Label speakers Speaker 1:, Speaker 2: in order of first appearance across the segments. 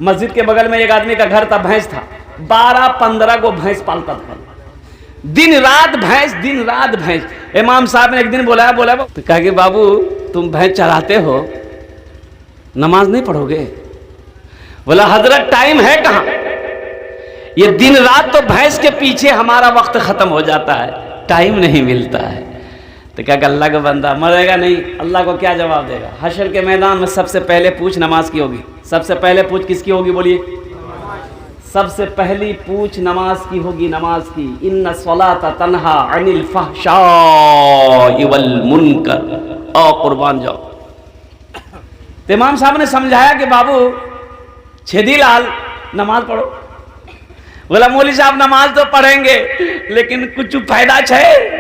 Speaker 1: मस्जिद के बगल में एक आदमी का घर था, भैंस था, 12-15 को भैंस पालता था, दिन रात भैंस। इमाम साहब ने एक दिन बोला तो कहा कि बाबू तुम भैंस चराते हो, नमाज नहीं पढ़ोगे? बोला हजरत टाइम है कहाँ, ये दिन रात तो भैंस के पीछे हमारा वक्त खत्म हो जाता है, टाइम नहीं मिलता है। तो क्या अल्लाह का बंदा मरेगा नहीं, अल्लाह को क्या जवाब देगा? हशर के मैदान में सबसे पहले पूछ नमाज की होगी, सबसे पहले पूछ किसकी होगी? बोलिए। सबसे पहली पूछ नमाज की होगी, नमाज की। इन्ना सलाता तन्हा अनिल फहशाई वल मुनकर। आओ कुर्बान जाओ। तो इमाम साहब ने समझाया कि बाबू छेदी लाल नमाज पढ़ो। बोला मौली साहब नमाज तो पढ़ेंगे लेकिन कुछ फायदा है?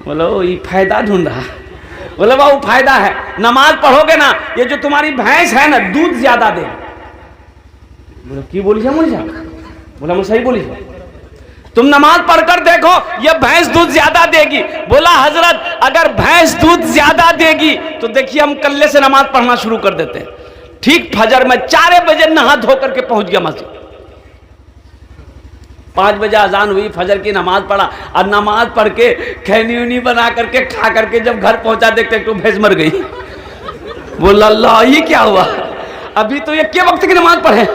Speaker 1: बोलो ये फायदा ढूंढ रहा। बोले बाबू फायदा है, नमाज पढ़ोगे ना, ये जो तुम्हारी भैंस है ना दूध ज्यादा दे। बोला की बोली मौली साहब? बोला मैं सही बोली। तुम नमाज पढ़कर देखो ये भैंस दूध ज्यादा देगी। बोला हजरत अगर भैंस दूध ज्यादा देगी तो देखिए हम कल्ले से नमाज पढ़ना शुरू कर देते हैं। ठीक फजर में 4 बजे नहा धो करके पहुंच गया मस्जिद। 5 बजे अजान हुई, फजर की नमाज पढ़ा और नमाज पढ़ के खैनी उनी बना करके खा करके जब घर पहुंचा देखते तो भैंस मर गई। बोला अल्लाह ये क्या हुआ, अभी तो ये क्या वक्त की नमाज पढ़े।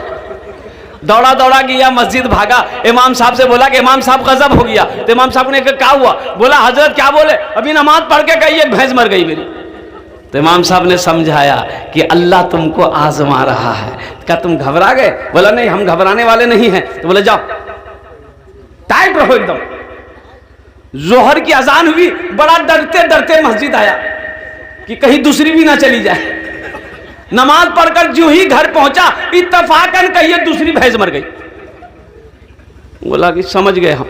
Speaker 1: दौड़ा दौड़ा गया मस्जिद, भागा, इमाम साहब से बोला कि इमाम साहब गजब हो गया। तो इमाम साहब ने कहा क्या हुआ? बोला हजरत क्या बोले, अभी नमाज पढ़ के कही एक भैंस मर गई मेरी। तो इमाम साहब ने समझाया कि अल्लाह तुमको आजमा रहा है। क्या तुम घबरा गए? बोला नहीं हम घबराने वाले नहीं हैं। तो बोले जाओ टाइट रहो एकदम। जोहर की अजान हुई, बड़ा डरते डरते मस्जिद आया कि कहीं दूसरी भी ना चली जाए। नमाज पढ़कर जो ही घर पहुंचा इत्तफाकन कहिए दूसरी भैंस मर गई। बोला कि समझ गए हम,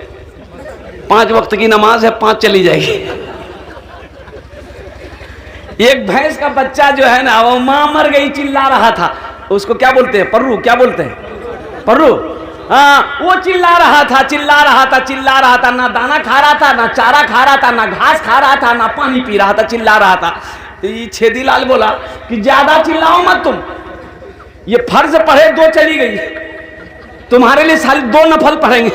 Speaker 1: 5 वक्त की नमाज है, 5 चली जाएगी। एक भैंस का बच्चा जो है ना वो मां मर गई चिल्ला रहा था, उसको क्या बोलते हैं? पर्रू। क्या बोलते हैं? पर्रू। हाँ वो चिल्ला रहा था, ना दाना खा रहा था, ना चारा खा रहा था, ना घास खा रहा था, ना पानी पी रहा था, चिल्ला रहा था। तो ये छेदी लाल बोला कि ज्यादा चिल्लाओ मत तुम, ये फर्ज पढ़े 2 चली गई, तुम्हारे लिए साली 2 नफल पढ़ेंगे।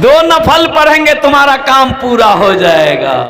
Speaker 1: 2 नफल पढ़ेंगे तुम्हारा काम पूरा हो जाएगा।